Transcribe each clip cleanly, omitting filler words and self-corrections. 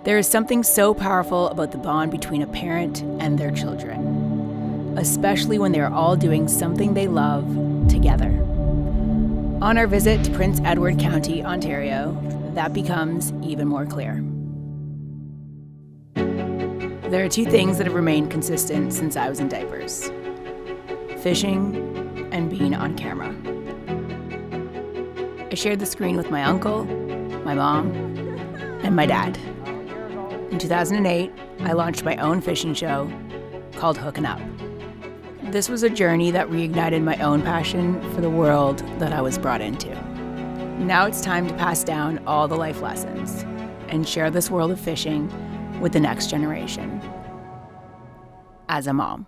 There is something so powerful about the bond between a parent and their children, especially when they are all doing something they love together. On our visit to Prince Edward County, Ontario, that becomes even more clear. There are two things that have remained consistent since I was in diapers: fishing and being on camera. I shared the screen with my uncle, my mom, and my dad. In 2008, I launched my own fishing show called Hookin' Up. This was a journey that reignited my own passion for the world that I was brought into. Now it's time to pass down all the life lessons and share this world of fishing with the next generation. As a mom.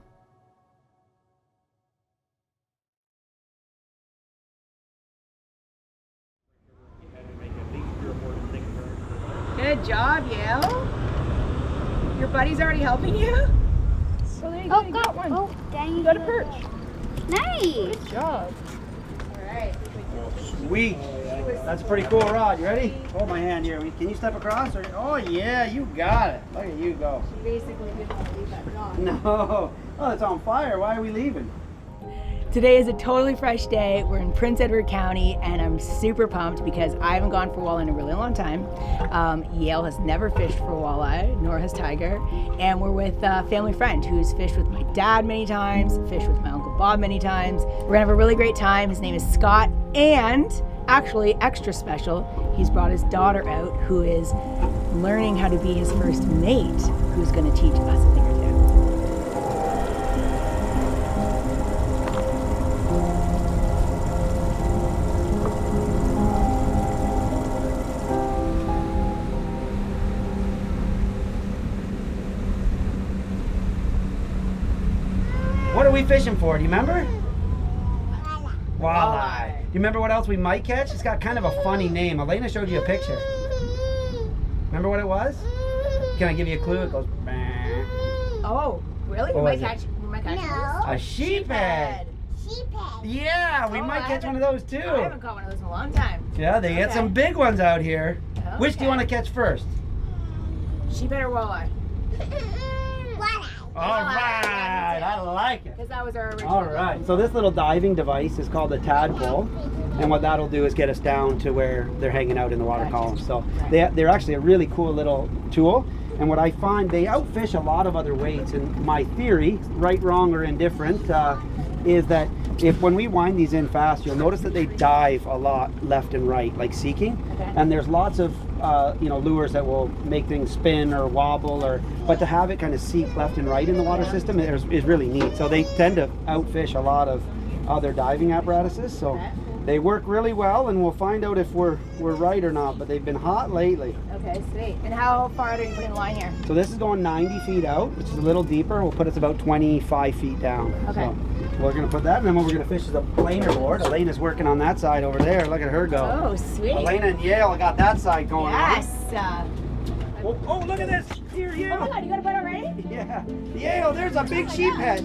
Good job, Yale. Your buddy's already helping you? Oh, got one. Oh, dang. You got a perch. Nice. Good job. All right. Sweet. That's a pretty cool rod. You ready? Hold my hand here. Can you step across? Or, oh, yeah, you got it. Look at you go. She basically didn't want to leave that rod. No. Oh, it's on fire. Why are we leaving? Today is a totally fresh day. We're in Prince Edward County, and I'm super pumped because I haven't gone for walleye in a really long time. Yale has never fished for walleye, nor has Tiger, and we're with a family friend who's fished with my dad many times, fished with my Uncle Bob many times. We're gonna have a really great time. His name is Scott, and actually extra special, he's brought his daughter out who is learning how to be his first mate, who's gonna teach us a thing or two. What are we fishing for? Do you remember? Walleye. Do you remember what else we might catch? It's got kind of a funny name. Alaina showed you a picture. Remember what it was? Can I give you a clue? It goes, bah. Oh, really? We might catch this? A sheephead. Sheephead. Yeah, we might catch one of those too. I haven't caught one of those in a long time. Yeah, they get some big ones out here. Okay. Which do you want to catch first? Sheephead or walleye? Walleye. All right, I like it. Because that was our original. All right, so this little diving device is called a tadpole, and what that'll do is get us down to where they're hanging out in the water column. So they're actually a really cool little tool, and what I find, they outfish a lot of other weights, and my theory, right, wrong, or indifferent, is that when we wind these in fast, you'll notice that they dive a lot left and right, like seeking, and there's lots of lures that will make things spin or wobble, but to have it kind of seek left and right in the water system is really neat. So they tend to outfish a lot of other diving apparatuses. So they work really well, and we'll find out if we're right or not. But they've been hot lately. Okay, sweet. And how far are you putting the line here? So this is going 90 feet out, which is a little deeper. We'll put us about 25 feet down. Okay. So we're going to put that, and then what we're going to fish is a planer board. Alaina's working on that side over there. Look at her go. Oh, sweet. Alaina and Yale got that side going on. Yes. Oh, look at this. Here, Yale. Oh my God, you got a boat already? Yeah. Yale, there's a big sheephead.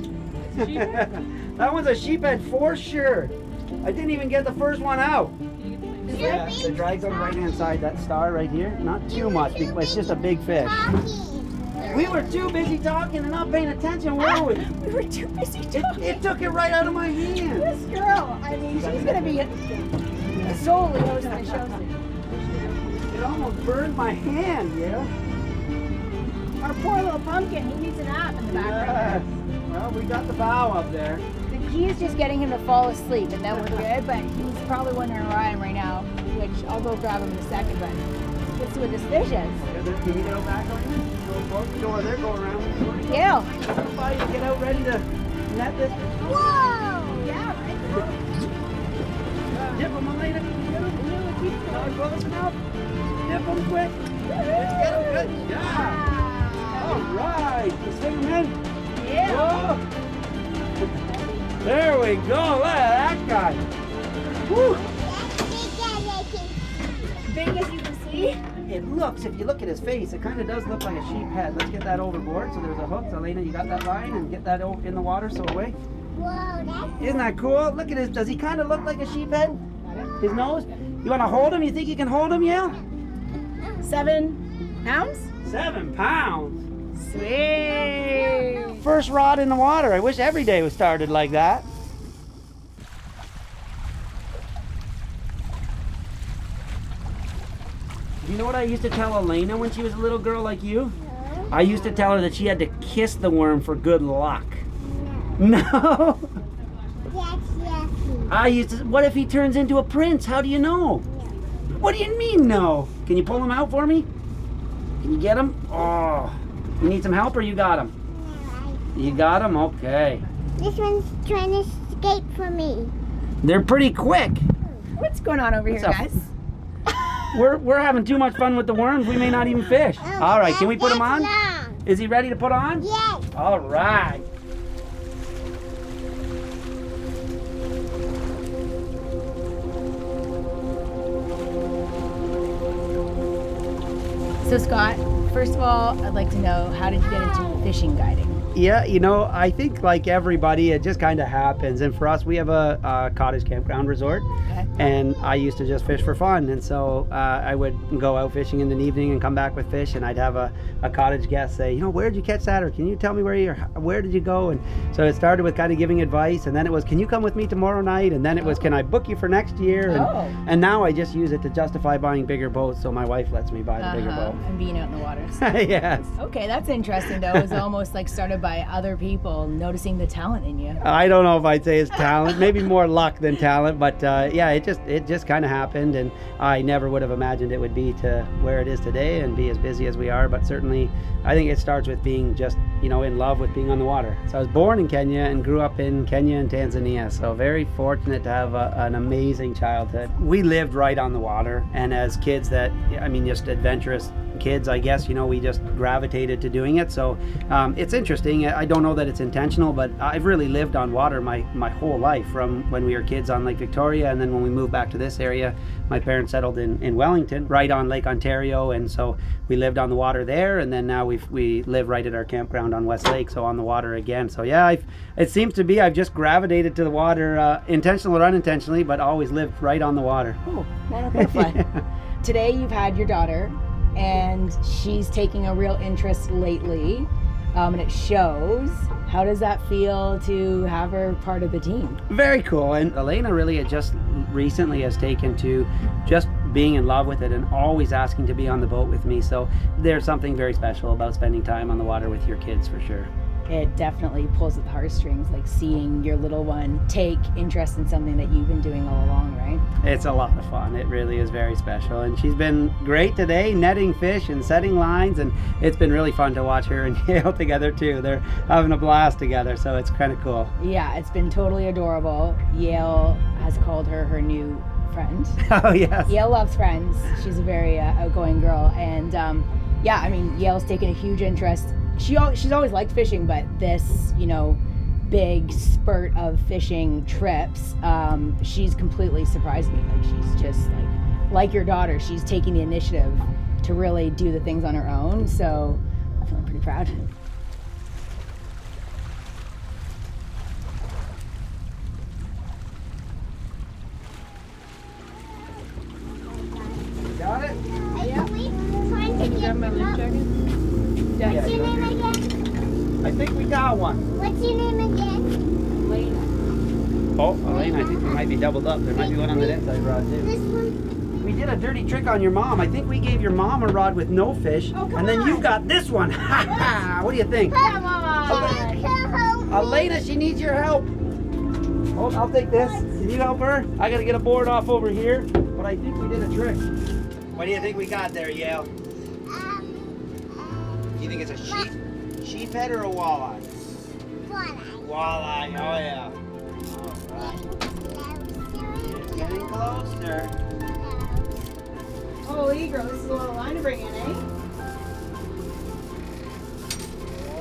That one's a sheephead for sure. I didn't even get the first one out. Yeah, the drag's on the right-hand side, that star right here. Not too much, because it's just a big fish. We were too busy talking and not paying attention, were we? We were too busy talking. It took it right out of my hand. This girl, I mean, she's going to be solely hosting the show soon. It almost burned my hand, yeah. Our poor little pumpkin, he needs a nap in the background. Yes. Well, we got the bow up there. The key is just getting him to fall asleep, and then we're good, but he's probably wondering where I am right now, which I'll go grab him in a second, but let's see what this fish is. Can you go back on you? Go over there, go around. Yeah. Everybody get out ready to net this. Whoa! Yeah, right. Dip them, Alaina. Close enough. Dip them quick. Let's get them good. Yeah. All right. Let's swing them in. Yeah. Whoa. There we go. Look at that guy. Woo. Big as you can see. It looks, if you look at his face, it kind of does look like a sheep head. Let's get that overboard. So there's a hook. So Alaina, you got that line, and get that in the water so away. Whoa, that's... Isn't that cool? Look at his, does he kind of look like a sheep head? His nose? You want to hold him? You think you can hold him, Yale? 7, pounds? 7 pounds. Sweet. First rod in the water. I wish every day was started like that. You know what I used to tell Alaina when she was a little girl like you? I used to tell her that she had to kiss the worm for good luck. No? That's yucky. I used to, what if he turns into a prince? How do you know? What do you mean no? Can you pull him out for me? Can you get him? Oh, you need some help or you got him? You got him? Okay. This one's trying to escape from me. They're pretty quick. What's going on over here, What's up? guys? We're having too much fun with the worms. We may not even fish. Oh, All right, can we put him on? that's long. Is he ready to put on? Yes. All right. So Scott, first of all, I'd like to know, how did you get into fishing guiding? Yeah, you know, I think like everybody, it just kind of happens. And for us, we have a cottage campground resort. Okay. And I used to just fish for fun. And so I would go out fishing in the evening and come back with fish. And I'd have a cottage guest say, you know, where did you catch that? Or can you tell me where did you go? And so it started with kind of giving advice. And then it was, can you come with me tomorrow night? And then it was, can I book you for next year? And now I just use it to justify buying bigger boats. So my wife lets me buy the bigger boat. And being out in the water. Yes. Okay, that's interesting though. It was almost like started by other people noticing the talent in you. I don't know if I'd say it's talent, maybe more luck than talent, but yeah, it just kind of happened, and I never would have imagined it would be to where it is today and be as busy as we are. But certainly, I think it starts with being just, you know, in love with being on the water. So I was born in Kenya and grew up in Kenya and Tanzania, so very fortunate to have an amazing childhood. We lived right on the water, and as kids that, I mean, just adventurous kids, I guess, you know, we just gravitated to doing it. So it's interesting. I don't know that it's intentional, but I've really lived on water my whole life, from when we were kids on Lake Victoria, and then when we moved back to this area, my parents settled in Wellington, right on Lake Ontario, and so we lived on the water there, and then now we live right at our campground on West Lake, so on the water again. So yeah, it seems to be I've just gravitated to the water, intentional or unintentionally, but always lived right on the water. Oh, man, butterfly. Today you've had your daughter, and she's taking a real interest lately, and it shows. How does that feel to have her part of the team? Very cool. And Alaina really just recently has taken to just being in love with it and always asking to be on the boat with me. So there's something very special about spending time on the water with your kids, for sure. It definitely pulls at the heartstrings, like seeing your little one take interest in something that you've been doing all along, right? It's a lot of fun. It really is very special. And she's been great today, netting fish and setting lines. And it's been really fun to watch her and Yale together too. They're having a blast together, so it's kind of cool. Yeah, it's been totally adorable. Yale has called her new friend. Oh, yes. Yale loves friends. She's a very outgoing girl. And yeah, I mean, Yale's taken a huge interest. She's always liked fishing, but this, you know, big spurt of fishing trips, she's completely surprised me. Like, she's just like your daughter, she's taking the initiative to really do the things on her own. So I'm feeling pretty proud. Got it? Are we trying to get them up? What's your name again? I think we got one. What's your name again? Alaina. Oh, Alaina, I think we might be doubled up. There might be one on the inside rod too. This one. We did a dirty trick on your mom. I think we gave your mom a rod with no fish, and then you got this one. Ha ha! What do you think? Come on. Alaina, she needs your help. Oh, I'll take this. Can you help her? I gotta get a board off over here, but I think we did a trick. What do you think we got there, Yale? Do you think it's a sheephead or a walleye? Walleye. Walleye, oh yeah. Alright. It's getting closer. Holy girl, this is a lot of line to bring in, eh?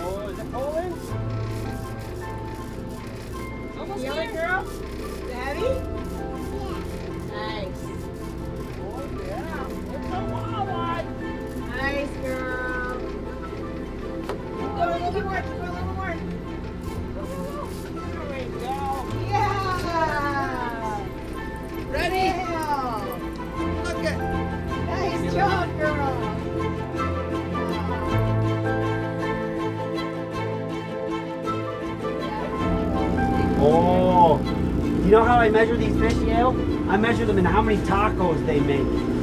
Oh, is it pulling? Almost there, girl. Is it heavy? Nice. Oh yeah, it's a walleye. Nice, girl. Keep going a little more. Keep going a little more. There we go. Yeah. Ready? Yeah. Look at. Nice job, girl. know how I measure these fish, Yale? I measure them in how many tacos they make.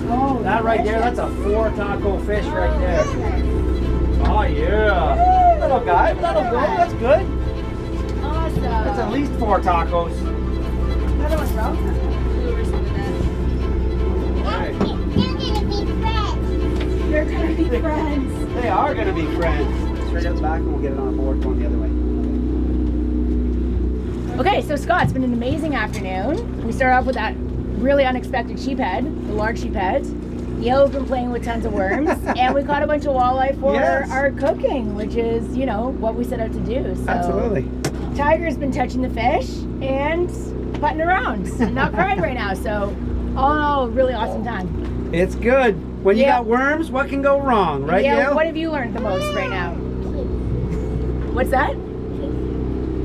Oh, That right there, that's a 4 taco fish right there. Oh yeah. Little guy, that'll go, that's good. Awesome. That's at least 4 tacos. Another one, bro. Right. They're gonna be friends. They are gonna be friends. Straight up back and we'll get it on a board going the other way. Okay, so Scott, it's been an amazing afternoon. We started off with that really unexpected sheephead, the large sheephead. Yale's been playing with tons of worms, and we caught a bunch of walleye for our cooking, which is, you know, what we set out to do. So Absolutely. Tiger's been touching the fish and putting around, and not crying right now. So all in all, really awesome time. It's good. When you got worms, what can go wrong, right, Yale? What have you learned the most right now? What's that?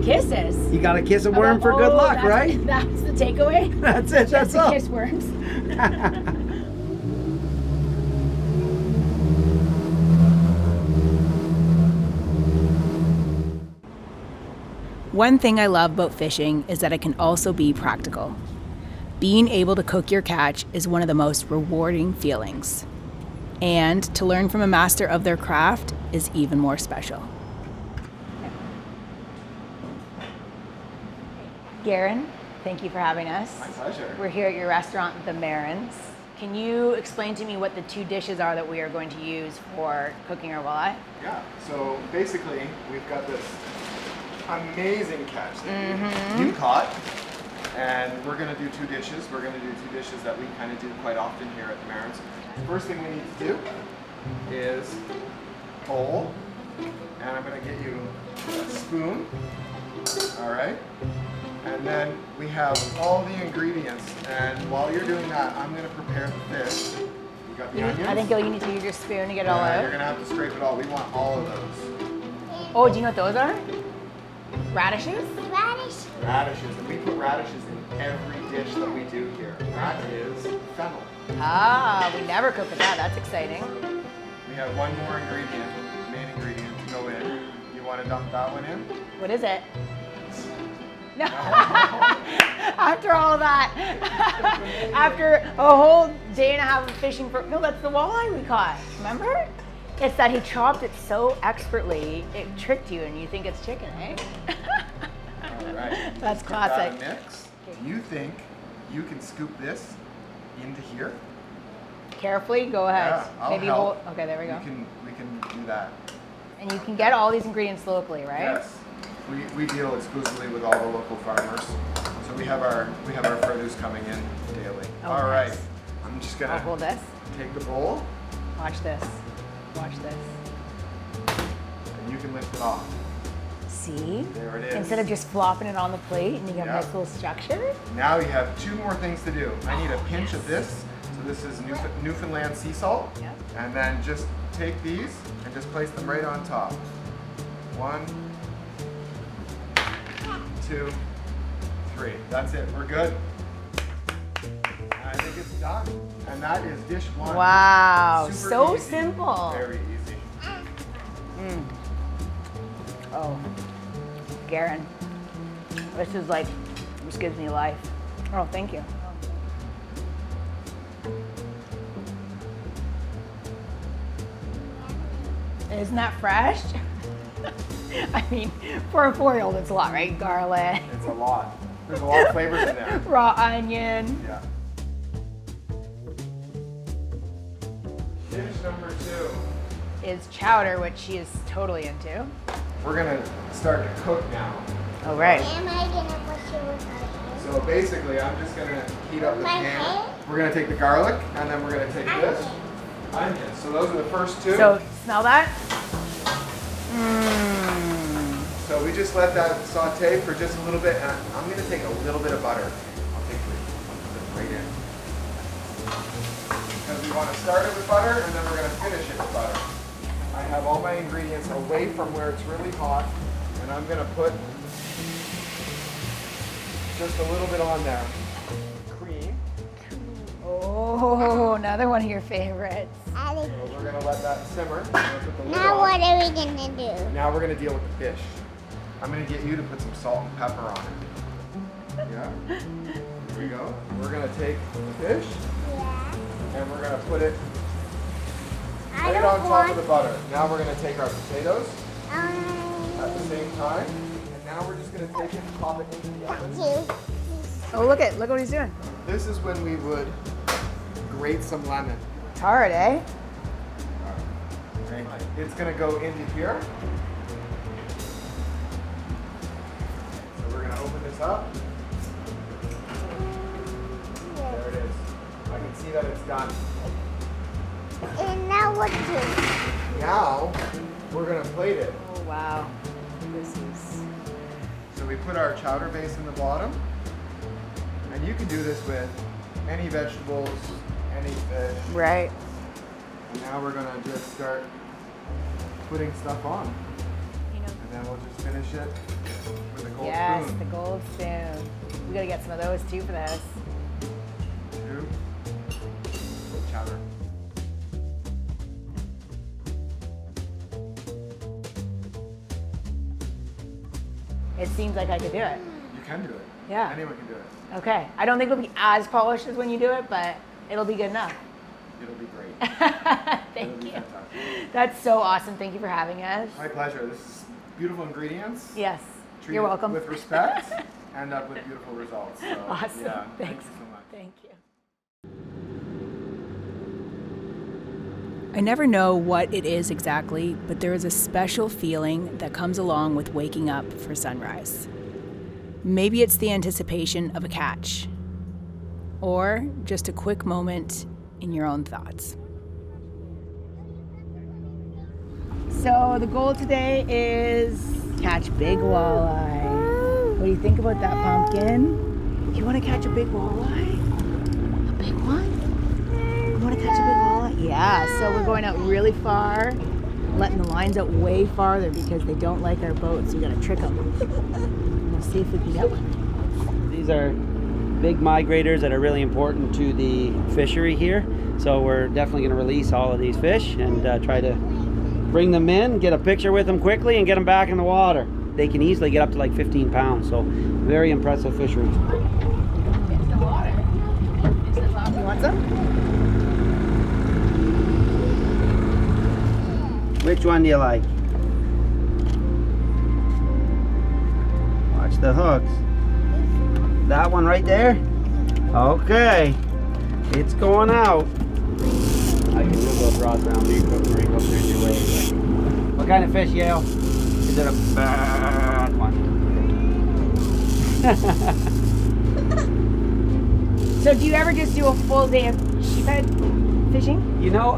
Kisses. You gotta kiss a worm for good luck, right? That's the takeaway. That's it. That's all. Kiss worms. One thing I love about fishing is that it can also be practical. Being able to cook your catch is one of the most rewarding feelings. And to learn from a master of their craft is even more special. Garen, thank you for having us. My pleasure. We're here at your restaurant, The Marins. Can you explain to me what the 2 dishes are that we are going to use for cooking our walleye? Yeah, so basically we've got this amazing catch that you caught, and we're going to do 2 dishes. We're going to do 2 dishes that we kind of do quite often here at the Marins. First thing we need to do is bowl, and I'm going to get you a spoon, all right? And then we have all the ingredients, and while you're doing that, I'm going to prepare the fish. You got the onions? I think you need to use your spoon to get it all out. You're going to have to scrape it all. We want all of those. Oh, do you know what those are? Radishes? Radishes, and we put radishes in every dish that we do here. That is fennel. Ah, we never cook with that. That's exciting. We have one more ingredient, main ingredient to go in. You want to dump that one in? What is it? No. After all that, after a whole day and a half of fishing for, no, that's the walleye we caught. Remember? It's that he chopped it so expertly, it tricked you and you think it's chicken, eh? All right. That's Give classic. that a mix. Do you think you can scoop this into here? Carefully, go ahead. Yeah, I'll Maybe help. Okay, there we go. We can do that. And you can get all these ingredients locally, right? Yes. We deal exclusively with all the local farmers. So we have our produce coming in daily. Oh, all right. nice. I'm just I'll gonna hold this. take the bowl Watch this. Watch this. and you can lift it off. See? There it is. Instead of just flopping it on the plate and you get a Yeah. nice little structure. Now you have 2 more things to do. I need a pinch of this. So this is Newfoundland sea salt. Yep. And then just take these and just place them right on top. 1, 2, 3. That's it. We're good. I think it's done. And that is dish 1. Wow, Super so easy. simple. Very easy. Oh, Garen, this is like, this gives me life. Oh, thank you. Isn't that fresh? I mean, for a 4-year-old, it's a lot, right? Garlic, It's a lot. There's a lot of flavors in there. raw onion. Yeah. Dish number 2. Is chowder, which she is totally into. We're gonna start to cook now. Oh, right. Am I gonna push you with my hand? So basically, I'm just gonna heat up the My pan. hand? We're gonna take the garlic, and then we're gonna take this onions. So those are the first 2. So, smell that? So we just let that saute for just a little bit, and I'm gonna take a little bit of butter. I'll put it right in. Because we want to start it with butter, and then we're gonna finish it with butter. I have all my ingredients away from where it's really hot, and I'm gonna put just a little bit on there. Cream. Oh, another one of your favorites. So we're gonna let that simmer. I'm gonna put the lid Now on. what are we gonna do? Now we're gonna deal with the fish. I'm gonna get you to put some salt and pepper on it. Yeah. Here we go. We're gonna take the fish Yeah. and we're gonna put it I right don't on top want. of the butter. Now we're gonna take our potatoes Um, at the same time, and now we're just gonna take it and pop it into the oven. two. Oh, look what he's doing. This is when we would grate some lemon. It's hard, eh? Okay. It's gonna go into here. So we're gonna open this up. There it is. I can see that it's done. And now what to? Now we're gonna plate it. Oh, wow. This is... So we put our chowder base in the bottom, and you can do this with any vegetables, any fish. Right. And now we're gonna just start putting stuff on, You know, and then we'll just finish it with a gold yes, spoon. the gold spoon. We gotta get some of those too for this. Two. Chowder. It seems like I could do it. You can do it. Yeah. Anyone can do it. Okay. I don't think it'll be as polished as when you do it, but it'll be good enough. It'll be great. It'll Thank be you. fantastic. That's so awesome. Thank you for having us. My pleasure. This is beautiful ingredients. Yes. Treated You're welcome. with respect, end up with beautiful results. So, Awesome. Yeah, Thanks. you so much. Thank you. I never know what it is exactly, but there is a special feeling that comes along with waking up for sunrise. Maybe it's the anticipation of a catch, or just a quick moment in your own thoughts. So the goal today is catch big walleye. What do you think about that, Pumpkin? You want to catch a big walleye? A big one? You want to catch a big walleye? Yeah, so we're going out really far, letting the lines out way farther because they don't like our boat, so we got to trick them. We'll see if we can get one. These are big migrators that are really important to the fishery here. So we're definitely going to release all of these fish and try to bring them in, get a picture with them quickly, and get them back in the water. They can easily get up to like 15 pounds, so very impressive fishery. It's the water. You want some? Which one do you like? Watch the hooks. That one right there? Okay. It's going out. I can move those rods around so you can go through your waves. What kind of fish, Yale? Is it a bad one? So do you ever just do a full day of sheephead fishing? You know,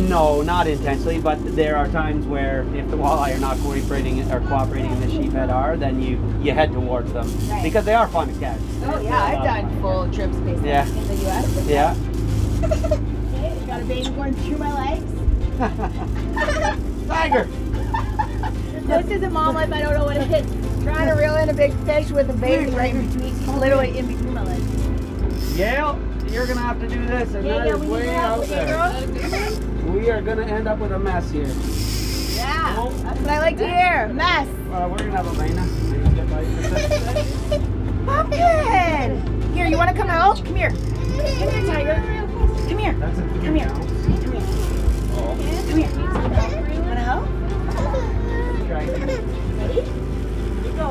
no, not intentionally, but there are times where if the walleye are not cooperating and the sheephead are, then you head towards them. Right. Because they are fun to catch. Oh yeah, I've done full trips basically Yeah. in the US. Yeah. Okay, got a baby going through my legs. Tiger! This is a mom life, I don't know what it is. Trying to reel in a big fish with a baby right in between, literally in between my legs. Yale, you're gonna have to do this, and that Yeah, is we need way to help out with you, there. girl. We are gonna end up with a mess here. Yeah, that's what I like to hear. Mess. We're gonna have Alaina. Pumpkin! Here, you want to come out? Come here. Come here, Tiger. Come here. That's a Come here. Come here. Come here. Want to help? Ready? You go.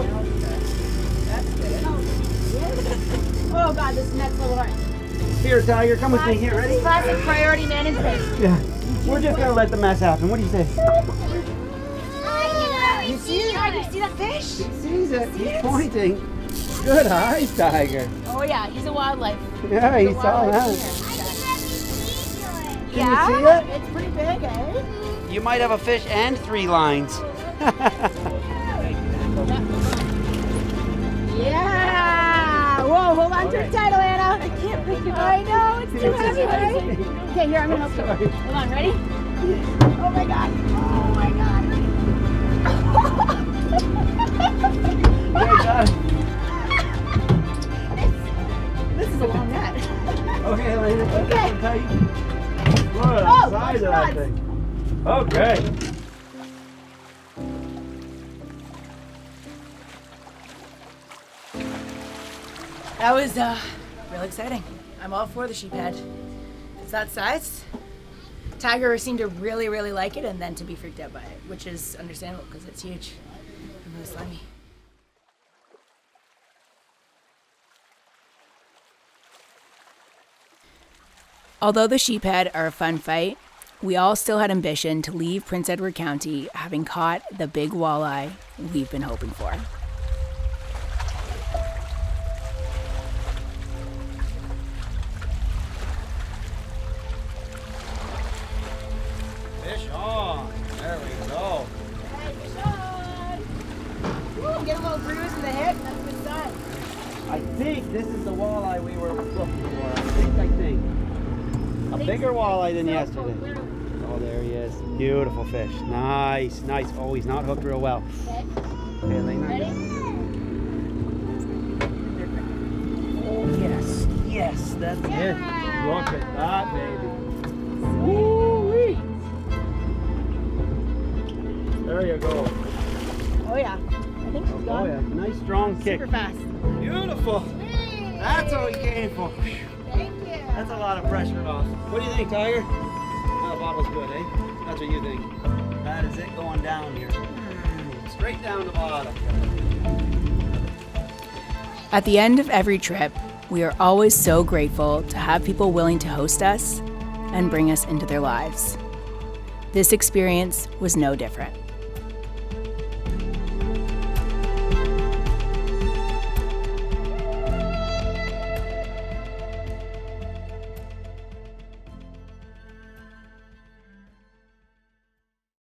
That's good. Oh God, this is next level hard. Here, Tiger, come with me. Here, ready? Classic priority management. Yeah. We're just gonna let the mess happen. What do you say? You see it? You see that fish? He sees it. See He's it? pointing. Good eyes, Tiger. Oh yeah, he's a wildlife. Yeah, he saw that. I Yeah, Can you see it? it's pretty big, eh? You might have a fish and 3 lines. Yeah! Whoa, hold on to Okay. it tight, Alaina. I can't pick it up. I know, it's too heavy, right? Okay, here, I'm gonna help you. Sorry. Hold on, ready? Oh my God. Oh my God. Good job. This is a long net. Okay, Alaina. Okay. Tight. What Oh, a size of that rods. thing. Okay. That was really exciting. I'm all for the sheephead. It's that size. Tiger seemed to really, really like it and then to be freaked out by it, which is understandable because it's huge and really slimy. Although the sheephead are a fun fight, we all still had ambition to leave Prince Edward County having caught the big walleye we've been hoping for. Fish on. There we go. Hey, fish on! Woo, get a little bruise in the hip. That's a good sign. I think this is the walleye we were looking for. I think. A bigger walleye than yesterday. Oh, there he is. Beautiful fish. Nice, nice. Oh, he's not hooked real well. Okay. Okay, Alaina. Ready? Oh, yes. Yes, that's it. Yeah. Look at that, baby. Woo-wee. There you go. Oh yeah, I think she's Oh, gone. yeah. Nice, strong kick. Super fast. Beautiful. That's what we came for. Thank you. That's a lot of pressure off. What do you think, Tiger? That bottle's good, eh? That's what you think. That is it going down here. Straight down the bottom. At the end of every trip, we are always so grateful to have people willing to host us and bring us into their lives. This experience was no different.